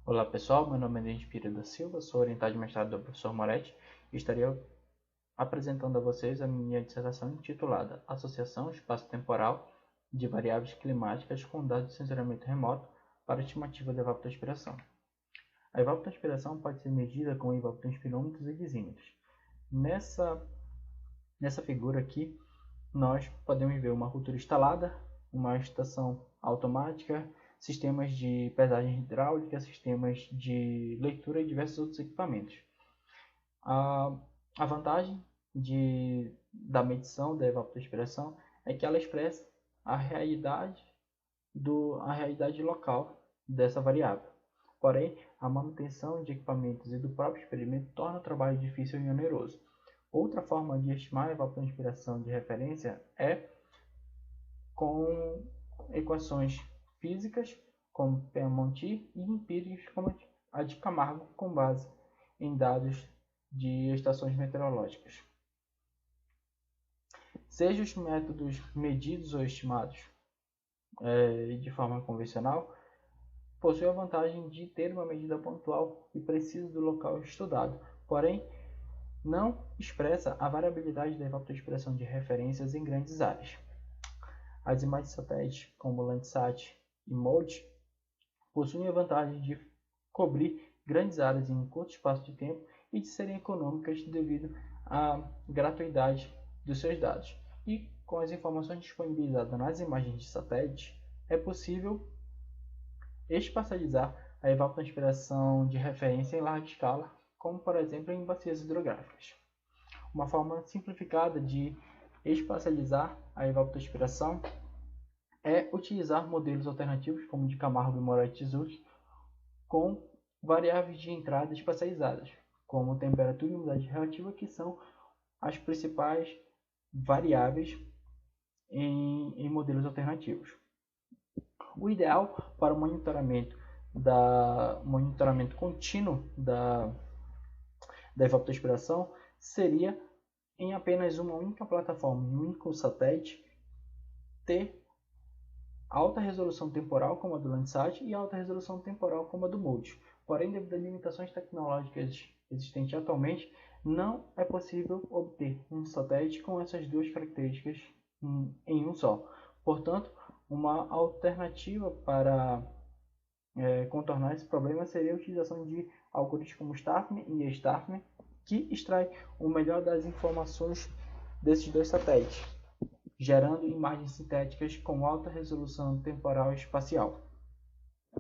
Olá pessoal, meu nome é Denis Pira da Silva, sou orientado de mestrado do professor Moretti e estaria apresentando a vocês a minha dissertação intitulada Associação Espaço-Temporal de Variáveis Climáticas com dados de sensoramento remoto para estimativa da evapotranspiração. A evapotranspiração pode ser medida com evapotranspirômetros e dosímetros. Nessa figura aqui, nós podemos ver uma cultura instalada, uma estação automática, sistemas de pesagem hidráulica, sistemas de leitura e diversos outros equipamentos. A vantagem da medição da evapotranspiração é que ela expressa a realidade local dessa variável. Porém, a manutenção de equipamentos e do próprio experimento torna o trabalho difícil e oneroso. Outra forma de estimar a evapotranspiração de referência é com equações físicas, como Monti, e empíricas, como a de Camargo, com base em dados de estações meteorológicas. Seja os métodos medidos ou estimados de forma convencional, possuem a vantagem de ter uma medida pontual e precisa do local estudado, porém, não expressa a variabilidade da evapotranspiração de referências em grandes áreas. As imagens satélites, como Landsat e MODIS, possuem a vantagem de cobrir grandes áreas em um curto espaço de tempo e de serem econômicas devido à gratuidade dos seus dados. E com as informações disponibilizadas nas imagens de satélite, é possível espacializar a evapotranspiração de referência em larga escala, como por exemplo em bacias hidrográficas. Uma forma simplificada de espacializar a evapotranspiração é utilizar modelos alternativos, como de Camargo e Moretti-Zucchi, com variáveis de entrada espacializadas, como temperatura e umidade relativa, que são as principais variáveis em modelos alternativos. O ideal para o monitoramento contínuo da evapotranspiração seria, em apenas uma única plataforma, em um único satélite, ter alta resolução temporal, como a do Landsat, e alta resolução temporal, como a do MODIS. Porém, devido às limitações tecnológicas existentes atualmente, não é possível obter um satélite com essas duas características em um só. Portanto, uma alternativa para contornar esse problema seria a utilização de algoritmos como StarFM e StarFM, que extrai o melhor das informações desses dois satélites, gerando imagens sintéticas com alta resolução temporal e espacial.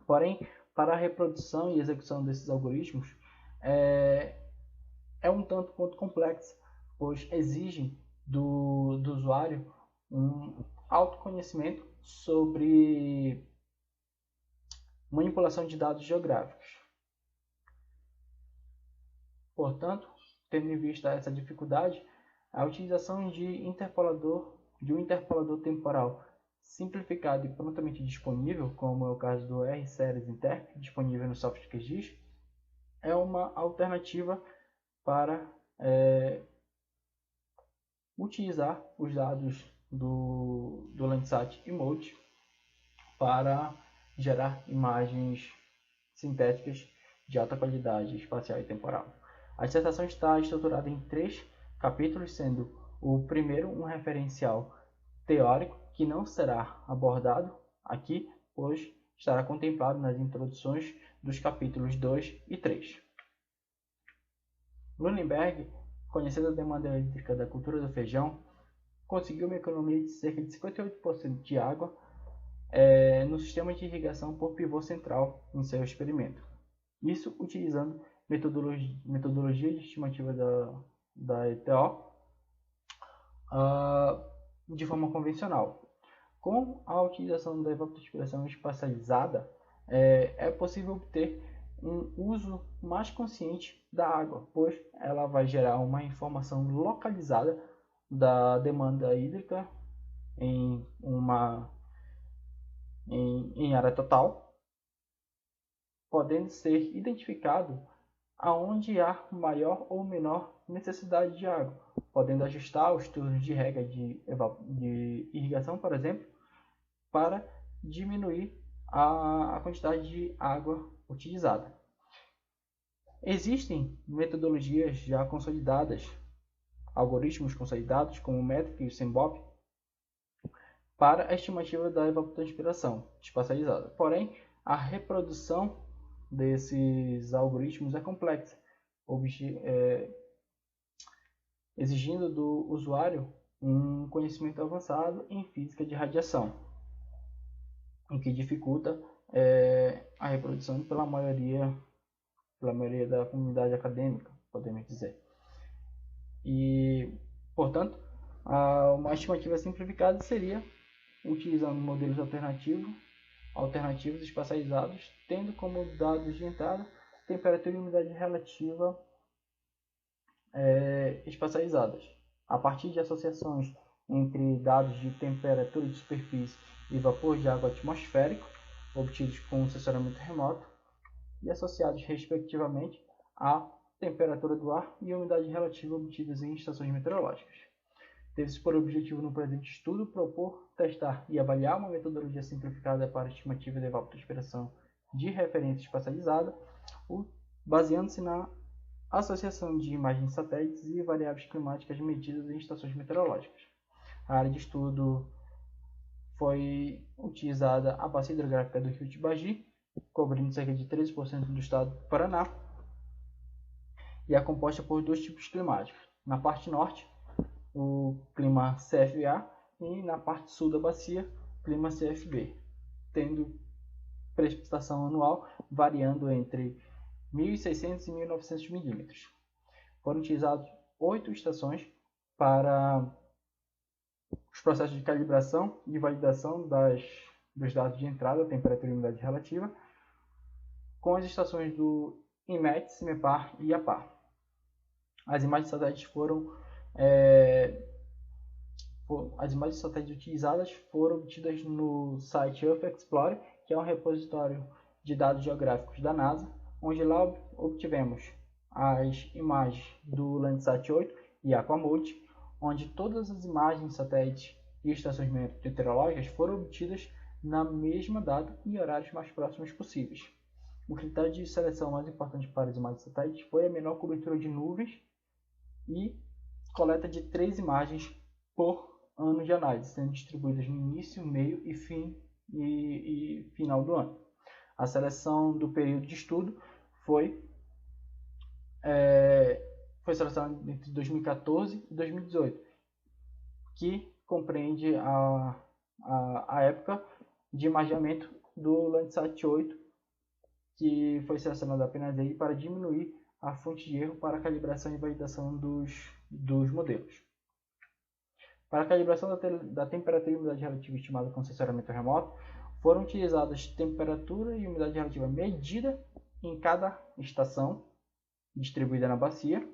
Porém, para a reprodução e execução desses algoritmos é um tanto quanto complexo, pois exigem do usuário um autoconhecimento sobre manipulação de dados geográficos. Portanto, tendo em vista essa dificuldade, a utilização de um interpolador temporal simplificado e prontamente disponível, como é o caso do R-Series Interp, disponível no software QGIS, é uma alternativa para utilizar os dados do Landsat e MODIS para gerar imagens sintéticas de alta qualidade espacial e temporal. A dissertação está estruturada em 3 capítulos, sendo o primeiro um referencial teórico, que não será abordado aqui, pois estará contemplado nas introduções dos capítulos 2 e 3. Lundberg, conhecendo a demanda elétrica da cultura do feijão, conseguiu uma economia de cerca de 58% de água no sistema de irrigação por pivô central em seu experimento. Isso utilizando metodologia de estimativa da ETO de forma convencional. Com a utilização da evapotranspiração espacializada, é possível obter um uso mais consciente da água, pois ela vai gerar uma informação localizada da demanda hídrica em área total, podendo ser identificado aonde há maior ou menor necessidade de água, podendo ajustar os turnos de rega de irrigação, por exemplo, para diminuir a quantidade de água utilizada. Existem metodologias já consolidadas, algoritmos consolidados, como o METRIC e o SEMBOP, para a estimativa da evapotranspiração espacializada. Porém, a reprodução desses algoritmos é complexa, exigindo do usuário um conhecimento avançado em física de radiação, o que dificulta a reprodução pela maioria da comunidade acadêmica, podemos dizer. E, portanto, uma estimativa simplificada seria utilizando modelos alternativos espacializados, tendo como dados de entrada temperatura e umidade relativa espacializadas. A partir de associações entre dados de temperatura de superfície e vapor de água atmosférico, obtidos com sensoriamento remoto, e associados respectivamente à temperatura do ar e a umidade relativa obtidas em estações meteorológicas. Teve-se por objetivo no presente estudo propor, testar e avaliar uma metodologia simplificada para a estimativa da evapotranspiração de referência espacializada, baseando-se na associação de imagens de satélites e variáveis climáticas medidas em estações meteorológicas. A área de estudo foi utilizada a bacia hidrográfica do Rio Tibagi, cobrindo cerca de 13% do estado do Paraná, e é composta por dois tipos climáticos. Na parte norte, o clima CFA, e na parte sul da bacia, clima CFB, tendo precipitação anual variando entre 1.600 e 1.900 milímetros. Foram utilizados 8 estações para os processos de calibração e validação dos dados de entrada, temperatura e umidade relativa, com as estações do INMET, CIMEPAR e APAR. As imagens de satélites as imagens de satélites utilizadas foram obtidas no site Earth Explorer, que é um repositório de dados geográficos da NASA, onde lá obtivemos as imagens do Landsat 8 e Aquamode, onde todas as imagens de satélites e estações meteorológicas foram obtidas na mesma data e horários mais próximos possíveis. O critério de seleção mais importante para as imagens de satélites foi a menor cobertura de nuvens e coleta de 3 imagens por ano de análise, sendo distribuídas no início, meio e final do ano. A seleção do período de estudo foi selecionada entre 2014 e 2018, que compreende a época de imaginamento do Landsat 8, que foi selecionado apenas aí para diminuir a fonte de erro para a calibração e validação dos modelos. Para a calibração da temperatura e umidade relativa estimada com sensoriamento remoto, foram utilizadas temperatura e umidade relativa medida em cada estação distribuída na bacia,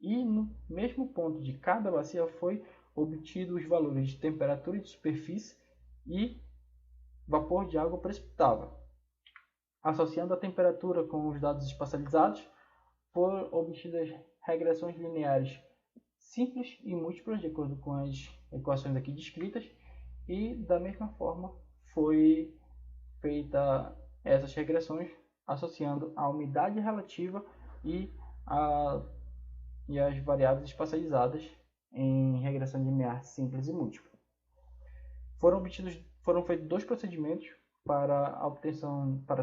e no mesmo ponto de cada bacia foi obtido os valores de temperatura de superfície e vapor de água precipitável. Associando a temperatura com os dados espacializados, foram obtidas regressões lineares simples e múltiplas, de acordo com as equações aqui descritas, e da mesma forma foi feita essas regressões associando a umidade relativa e as variáveis espacializadas em regressão linear simples e múltipla. Foram feitos 2 procedimentos para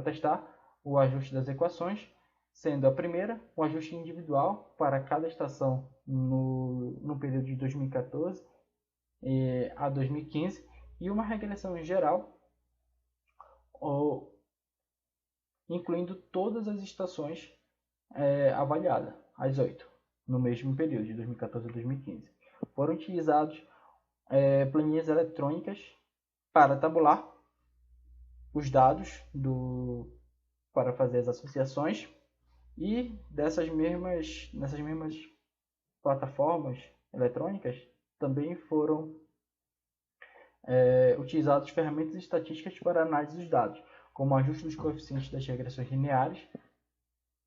testar o ajuste das equações, sendo a primeira o ajuste individual para cada estação no período de 2014 a 2015 e uma regressão geral, incluindo todas as estações avaliadas, as 8, no mesmo período de 2014 a 2015. Foram utilizados planilhas eletrônicas para tabular os dados para fazer as associações, e nessas mesmas plataformas eletrônicas também foram utilizadas ferramentas estatísticas para análise dos dados, como ajuste dos coeficientes das regressões lineares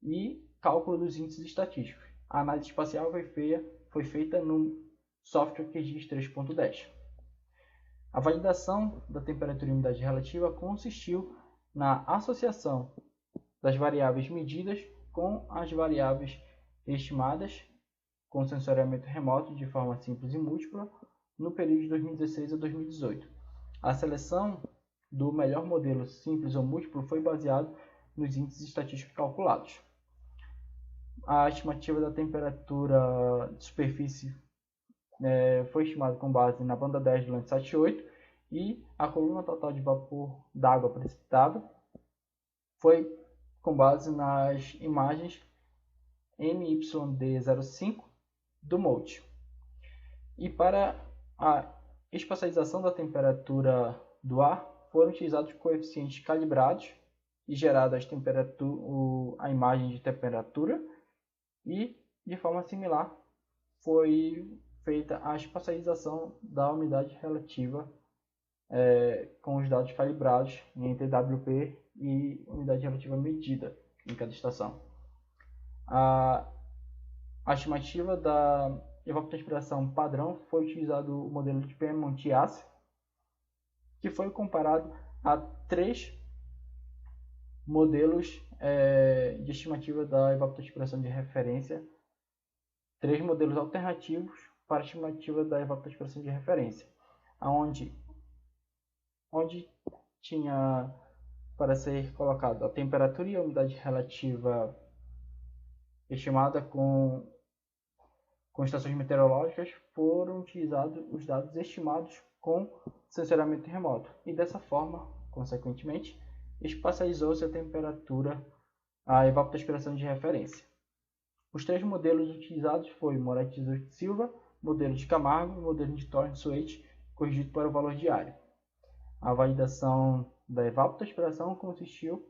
e cálculo dos índices estatísticos. A análise espacial foi feita no software QGIS 3.10. A validação da temperatura e umidade relativa consistiu na associação das variáveis medidas com as variáveis estimadas com sensoriamento remoto de forma simples e múltipla no período de 2016 a 2018. A seleção do melhor modelo simples ou múltiplo foi baseada nos índices estatísticos calculados. A estimativa da temperatura de superfície foi estimada com base na banda 10 do Landsat 8 e a coluna total de vapor d'água precipitado foi com base nas imagens MYD05 do MODIS. E para a espacialização da temperatura do ar foram utilizados coeficientes calibrados e geradas a imagem de temperatura, e de forma similar foi feita a espacialização da umidade relativa com os dados calibrados entre WP e umidade relativa medida em cada estação. A estimativa da evapotranspiração padrão foi utilizado o modelo de PM-Montias, que foi comparado a 3 modelos de estimativa da evapotranspiração de referência, 3 modelos alternativos para a estimativa da evapotranspiração de referência, onde tinha para ser colocado a temperatura e a umidade relativa estimada com estações meteorológicas, foram utilizados os dados estimados com sensoriamento remoto, e dessa forma, consequentemente, espacializou-se a evapotranspiração de referência. Os 3 modelos utilizados foram Moretti de Silva, modelo de Camargo e modelo de Thorne-Swett, corrigido para o valor diário. A validação da evapotranspiração consistiu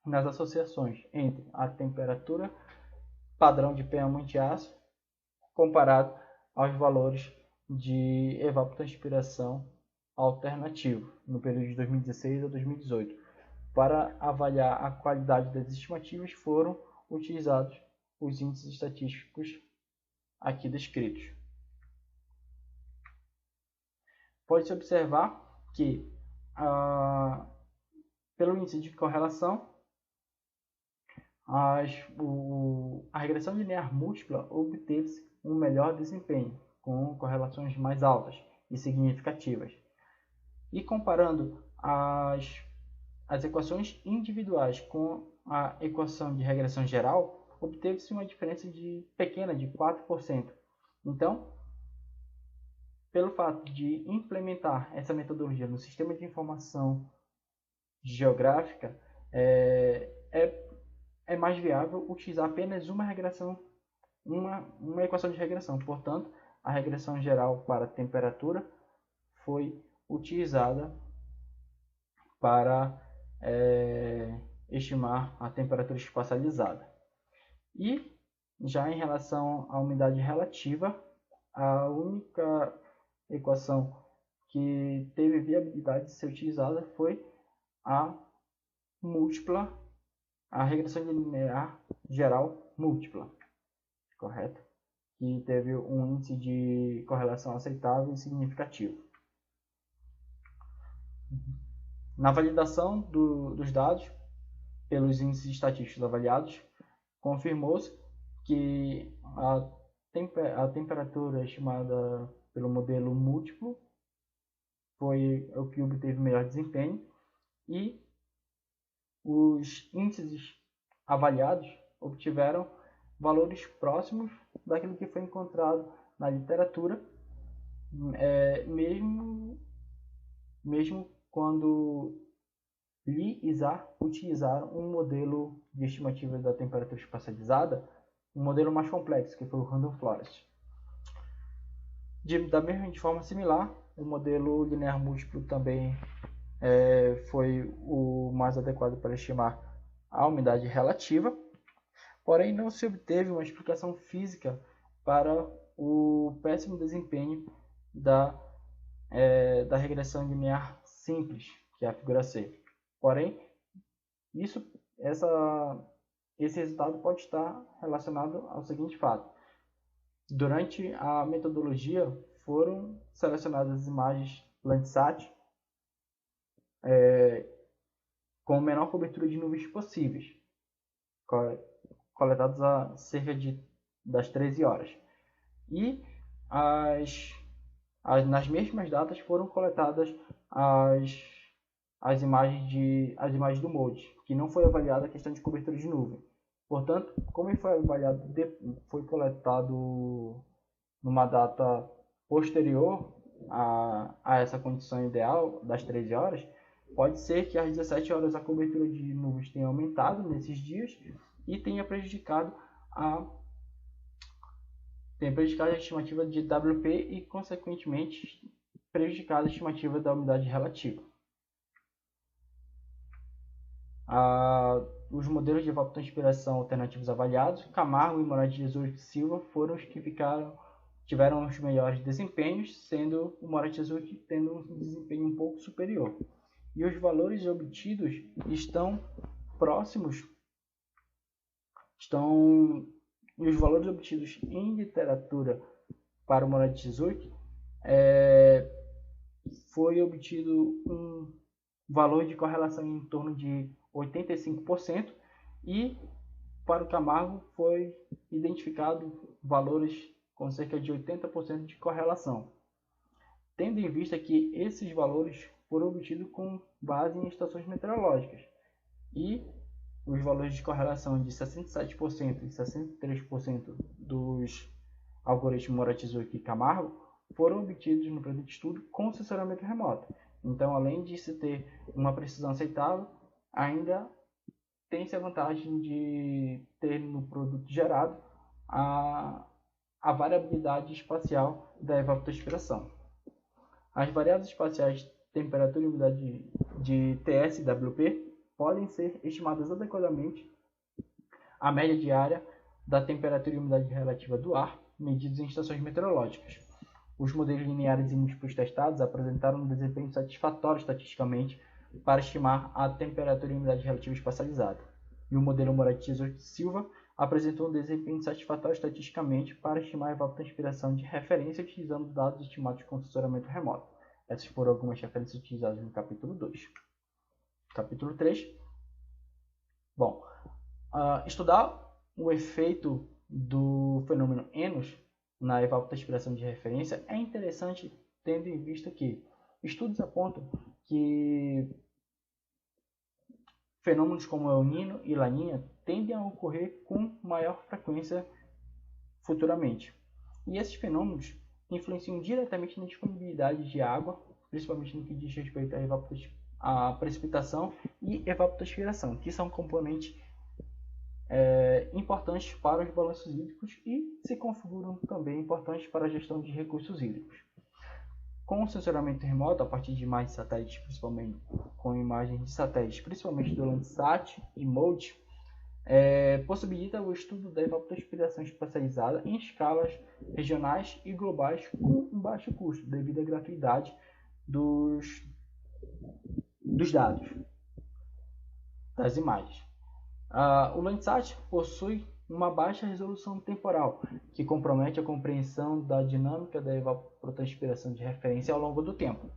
nas associações entre a temperatura padrão de PM-Montias comparado aos valores de evapotranspiração alternativo no período de 2016 a 2018. Para avaliar a qualidade das estimativas foram utilizados os índices estatísticos aqui descritos. Pode-se observar que, pelo índice de correlação, a regressão linear múltipla obteve-se um melhor desempenho, com correlações mais altas e significativas. E comparando as equações individuais com a equação de regressão geral, obteve-se uma diferença pequena de 4%. Então, pelo fato de implementar essa metodologia no sistema de informação geográfica, é mais viável utilizar apenas uma equação de regressão. Portanto, a regressão geral para a temperatura foi utilizada para estimar a temperatura espacializada. E já em relação à umidade relativa, a única equação que teve viabilidade de ser utilizada foi a regressão linear geral múltipla, correto? Que teve um índice de correlação aceitável e significativo. Na validação dos dados pelos índices estatísticos avaliados, confirmou-se que a temperatura estimada pelo modelo múltiplo foi o que obteve melhor desempenho, e os índices avaliados obtiveram valores próximos daquilo que foi encontrado na literatura, mesmo quando Lee e Zar utilizaram um modelo de estimativa da temperatura espacializada, um modelo mais complexo, que foi o Random Forest. De forma similar, o modelo linear múltiplo também foi o mais adequado para estimar a umidade relativa, porém não se obteve uma explicação física para o péssimo desempenho da regressão linear simples, que é a figura C. Porém, esse resultado pode estar relacionado ao seguinte fato: durante a metodologia foram selecionadas as imagens Landsat com a menor cobertura de nuvens possíveis, coletados a cerca das 13 horas. E nas mesmas datas foram coletadas as imagens do MODE, que não foi avaliada a questão de cobertura de nuvem. Portanto, como ele foi avaliado, foi coletado numa data posterior a essa condição ideal das 13 horas, pode ser que às 17 horas a cobertura de nuvens tenha aumentado nesses dias e tenha prejudicado a estimativa de WP e, consequentemente, prejudicado a estimativa da umidade relativa. Os modelos de evapotranspiração alternativos avaliados, Camargo e Moraes de Jesus Silva, foram os que tiveram os melhores desempenhos, sendo o Moraes de Jesus tendo um desempenho um pouco superior. E os valores obtidos estão próximos, e os valores obtidos em literatura para o Moraes de Jesus foi obtido um valor de correlação em torno de 85%, e para o Camargo foi identificado valores com cerca de 80% de correlação, tendo em vista que esses valores foram obtidos com base em estações meteorológicas, e os valores de correlação de 67% e 63% dos algoritmos Moraes-Zucchi e Camargo foram obtidos no presente estudo com sensoramento remoto. Então, além de se ter uma precisão aceitável, ainda tem-se a vantagem de ter no produto gerado a variabilidade espacial da evapotranspiração. As variáveis espaciais temperatura e umidade de TS e WP podem ser estimadas adequadamente à média diária da temperatura e umidade relativa do ar, medidos em estações meteorológicas. Os modelos lineares e múltiplos testados apresentaram um desempenho satisfatório estatisticamente para estimar a temperatura e umidade relativa espacializada. E o modelo Moraes de Silva apresentou um desempenho satisfatório estatisticamente para estimar a evapotranspiração de referência utilizando dados estimados com sensoramento remoto. Essas foram algumas referências utilizadas no capítulo 2. Capítulo 3. Bom, estudar o efeito do fenômeno Enos na evapotranspiração de referência é interessante, tendo em vista que estudos apontam que fenômenos como El Niño e Laninha tendem a ocorrer com maior frequência futuramente. E esses fenômenos influenciam diretamente na disponibilidade de água, principalmente no que diz respeito à precipitação e evapotranspiração, que são componentes importantes para os balanços hídricos e se configuram também importantes para a gestão de recursos hídricos. Com o sensoramento remoto, a partir de imagens de satélites, principalmente com imagens de satélites, principalmente do Landsat e MODE, possibilita o estudo da evapotranspiração espacializada em escalas regionais e globais com um baixo custo, devido à gratuidade dos dados, das imagens. O Landsat possui uma baixa resolução temporal, que compromete a compreensão da dinâmica da evapotranspiração de referência ao longo do tempo.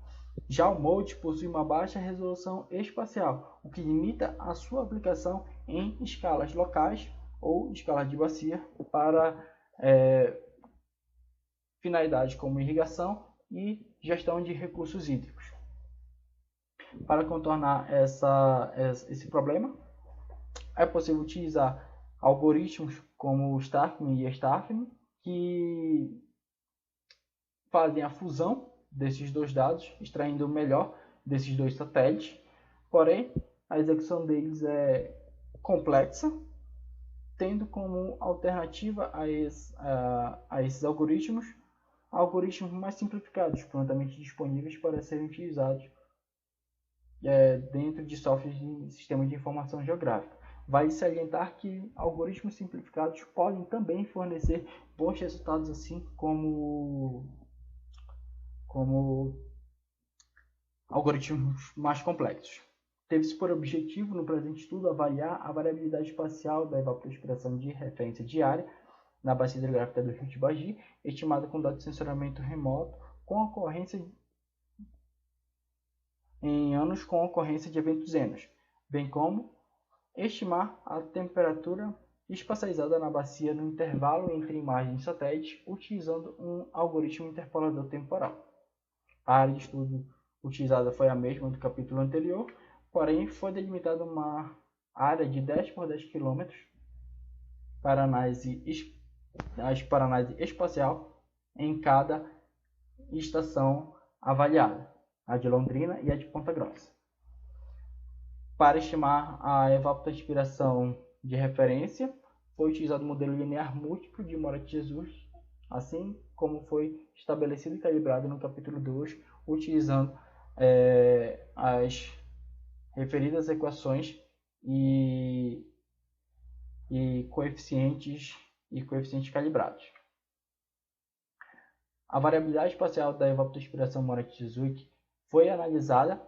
Já o MODE possui uma baixa resolução espacial, o que limita a sua aplicação em escalas locais ou escalas de bacia para finalidades como irrigação e gestão de recursos hídricos. Para contornar esse problema, é possível utilizar algoritmos como o Starkman e Starkman, que fazem a fusão desses dois dados, extraindo o melhor desses dois satélites. Porém, a execução deles é complexa, tendo como alternativa a esses algoritmos mais simplificados, prontamente disponíveis para serem utilizados dentro de softwares de sistemas de informação geográfica. Vale salientar que algoritmos simplificados podem também fornecer bons resultados, assim como algoritmos mais complexos. Teve-se por objetivo, no presente estudo, avaliar a variabilidade espacial da evapotranspiração de referência diária na bacia hidrográfica do Rio Tibagi, estimada com dados de sensoramento remoto, com ocorrência em anos com ocorrência de eventos Enos, bem como estimar a temperatura espacializada na bacia no intervalo entre imagens de satélite utilizando um algoritmo interpolador temporal. A área de estudo utilizada foi a mesma do capítulo anterior, porém foi delimitada uma área de 10 por 10 km para análise espacial em cada estação avaliada, a de Londrina e a de Ponta Grossa. Para estimar a evapotranspiração de referência, foi utilizado o modelo linear múltiplo de Moretti Jesus, assim como foi estabelecido e calibrado no capítulo 2, utilizando as referidas equações e coeficientes calibrados. A variabilidade espacial da evapotranspiração Moretti-Jesus foi analisada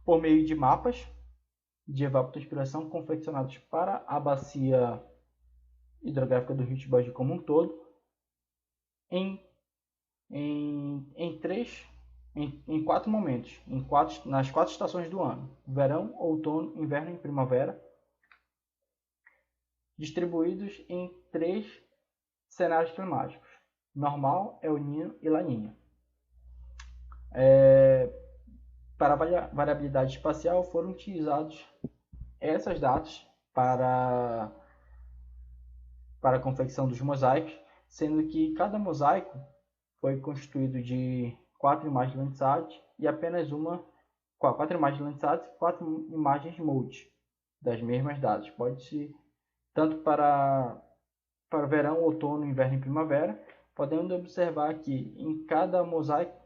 por meio de mapas de evapotranspiração confeccionados para a bacia hidrográfica do Rio Tibagi como um todo, em 4 momentos, nas 4 estações do ano: verão, outono, inverno e primavera, distribuídos em 3 cenários climáticos: normal, El Niño e Laninha. Para a variabilidade espacial foram utilizados essas datas para a confecção dos mosaicos, sendo que cada mosaico foi constituído de 4 imagens Landsat e apenas 4 imagens Landsat e 4 imagens Mode das mesmas datas. Pode-se tanto para verão, outono, inverno e primavera. Podemos observar que em cada mosaico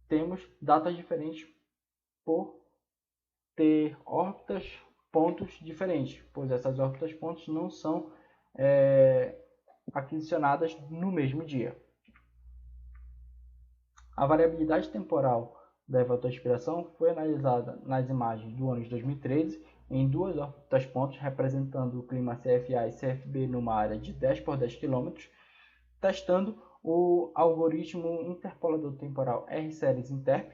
temos datas diferentes por ter órbitas pontos diferentes, pois essas órbitas pontos não são aquisicionadas no mesmo dia. A variabilidade temporal da evapotranspiração foi analisada nas imagens do ano de 2013 em 2 órbitas pontos representando o clima CFA e CFB numa área de 10 por 10 km, testando o algoritmo interpolador temporal R-Series Interp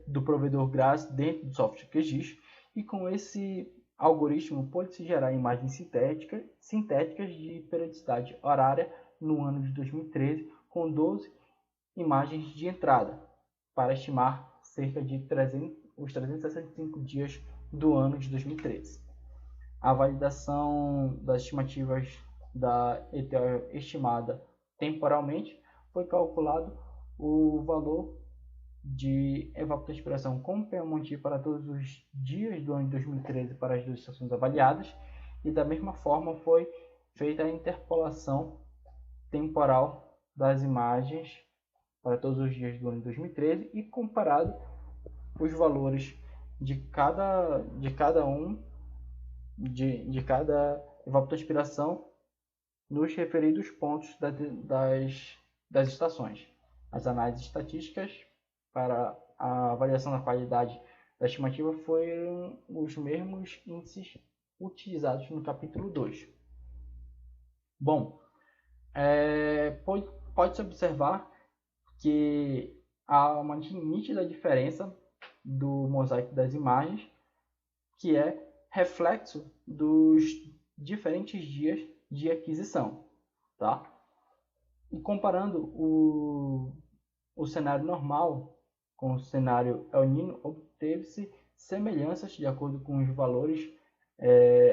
do provedor GRASS dentro do software QGIS, e com esse algoritmo pode-se gerar imagens sintéticas de periodicidade horária no ano de 2013 com 12 imagens de entrada para estimar cerca de os 365 dias do ano de 2013. A validação das estimativas da ETO estimada temporalmente foi calculado o valor de evapotranspiração com Monti para todos os dias do ano de 2013 para as 2 estações avaliadas, e da mesma forma foi feita a interpolação temporal das imagens para todos os dias do ano de 2013 e comparado os valores de cada evapotranspiração nos referidos pontos das estações. As análises estatísticas para a avaliação da qualidade da estimativa foram os mesmos índices utilizados no capítulo 2. Bom, pode-se observar que há uma nítida diferença do mosaico das imagens, que é reflexo dos diferentes dias de aquisição, tá? E comparando o cenário normal com o cenário El Niño, obteve-se semelhanças de acordo com os valores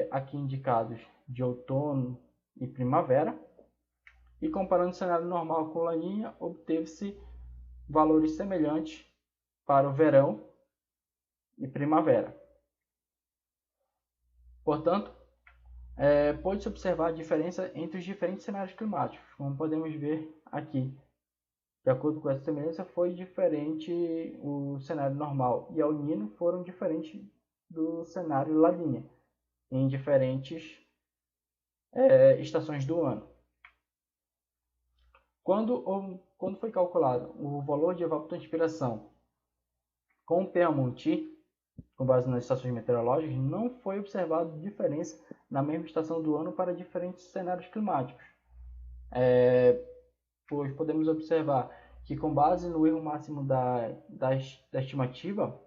aqui indicados de outono e primavera, e comparando o cenário normal com La Niña, obteve-se valores semelhantes para o verão e primavera. Portanto, pode-se observar a diferença entre os diferentes cenários climáticos, como podemos ver aqui. De acordo com essa semelhança, foi diferente o cenário normal e El Niño foram diferentes do cenário La Niña, em diferentes estações do ano. Quando foi calculado o valor de evapotranspiração com Monti, com base nas estações meteorológicas, não foi observado diferença na mesma estação do ano para diferentes cenários climáticos. Pois podemos observar que, com base no erro máximo da estimativa,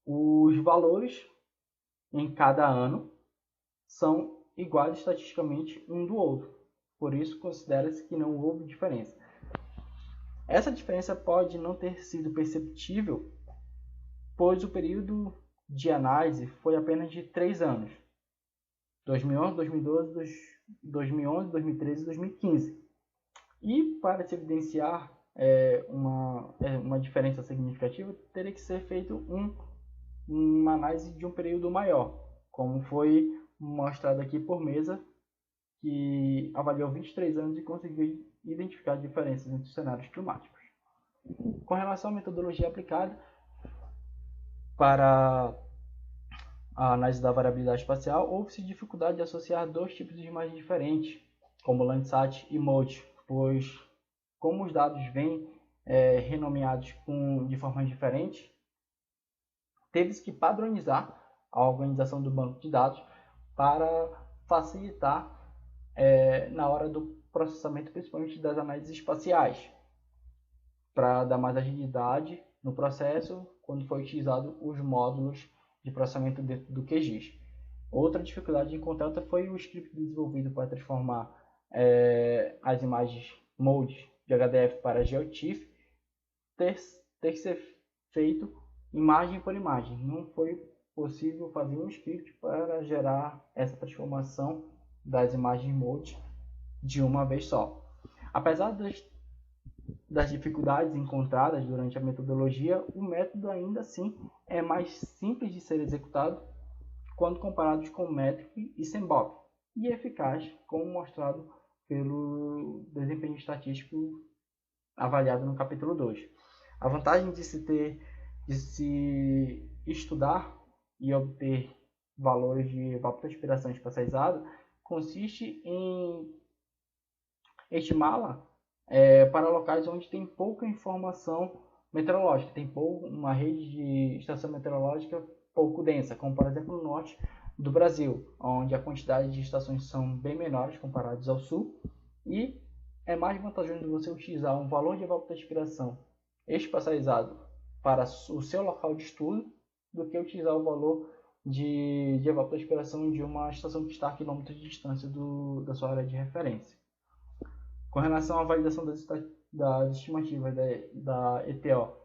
os valores em cada ano são iguais estatisticamente um do outro. Por isso, considera-se que não houve diferença. Essa diferença pode não ter sido perceptível, pois o período de análise foi apenas de 3 anos. 2011, 2012, 2011, 2013 e 2015. E para se evidenciar uma diferença significativa, teria que ser feito uma análise de um período maior, como foi mostrado aqui por Mesa, que avaliou 23 anos e conseguiu identificar diferenças entre os cenários climáticos. Com relação à metodologia aplicada para a análise da variabilidade espacial, houve-se dificuldade de associar dois tipos de imagens diferentes, como Landsat e MODIS, pois como os dados vêm renomeados de formas diferentes, teve-se que padronizar a organização do banco de dados para facilitar na hora do processamento, principalmente das análises espaciais, para dar mais agilidade no processo quando foi utilizado os módulos de processamento dentro do QGIS. Outra dificuldade encontrada foi o script desenvolvido para transformar as imagens MODIS de HDF para GeoTIFF ter que ser feito imagem por imagem. Não foi possível fazer um script para gerar essa transformação das imagens MODIS de uma vez só. Apesar das dificuldades encontradas durante a metodologia, o método ainda assim é mais simples de ser executado quando comparados com Metric e Sembop, e eficaz, como mostrado pelo desempenho estatístico avaliado no capítulo 2. A vantagem de se estudar e obter valores de evapotranspiração espacializada consiste em estimá-la para locais onde tem pouca informação meteorológica, tem uma rede de estação meteorológica pouco densa, como por exemplo no norte do Brasil, onde a quantidade de estações são bem menores comparadas ao sul, e é mais vantajoso você utilizar um valor de evapotranspiração espacializado para o seu local de estudo do que utilizar o valor de evapotranspiração de uma estação que está a quilômetros de distância da sua área de referência. Com relação à validação das estimativas da ETO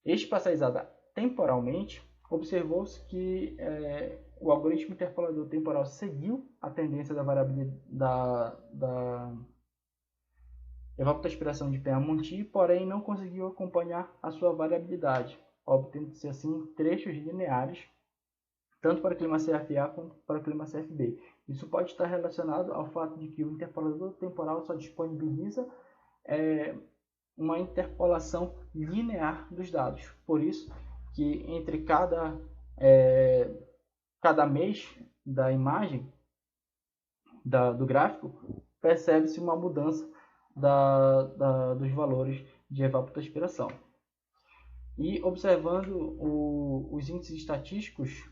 espacializada temporalmente, observou-se que o algoritmo interpolador temporal seguiu a tendência da variabilidade da evapotranspiração de Pea-Monti, porém não conseguiu acompanhar a sua variabilidade, obtendo-se assim trechos lineares, tanto para o clima CFA quanto para o clima CFB. Isso pode estar relacionado ao fato de que o interpolador temporal só disponibiliza uma interpolação linear dos dados. Por isso que entre cada mês da imagem do gráfico percebe-se uma mudança dos valores de evapotranspiração. E observando os índices estatísticos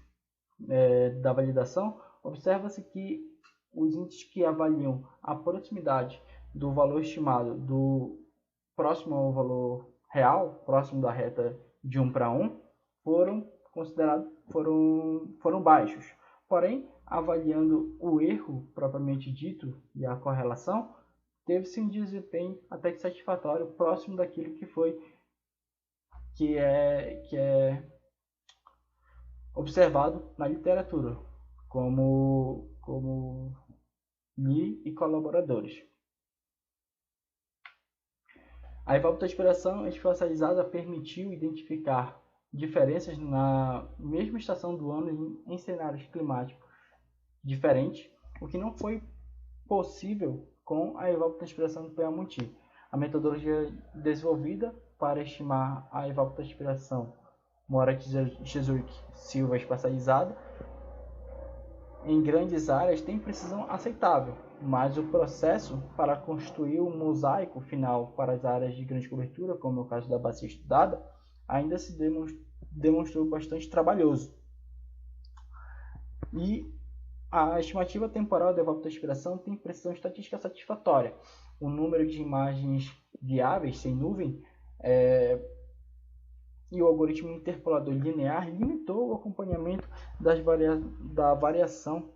da validação, observa-se que os índices que avaliam a proximidade do valor estimado próximo ao valor real, próximo da reta de 1 para 1, foram baixos. Porém, avaliando o erro propriamente dito e a correlação, teve-se um desempenho até que satisfatório, próximo daquilo que é observado na literatura, como Lee e colaboradores. A evapotranspiração espacializada permitiu identificar diferenças na mesma estação do ano em cenários climáticos diferentes, o que não foi possível com a evapotranspiração de Pea-Monti. A metodologia desenvolvida para estimar a evapotranspiração Morat-Jesuit Silva espacializada em grandes áreas tem precisão aceitável, mas o processo para construir um mosaico final para as áreas de grande cobertura, como é o caso da bacia estudada, ainda se demonstrou bastante trabalhoso. E a estimativa temporal da evapotranspiração tem precisão estatística satisfatória. O número de imagens viáveis sem nuvem e o algoritmo interpolador linear limitou o acompanhamento da variação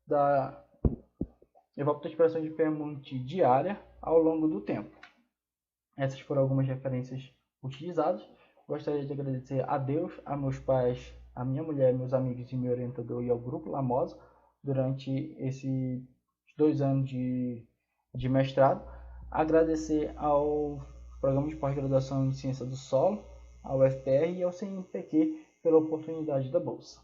da evapotranspiração de Peymonte diária ao longo do tempo. Essas foram algumas referências utilizadas. Gostaria de agradecer a Deus, a meus pais, a minha mulher, meus amigos e meu orientador e ao Grupo Lamosa durante esses 2 anos de mestrado. Agradecer ao Programa de Pós-Graduação em Ciência do Solo, ao UFPR e ao CNPq pela oportunidade da bolsa.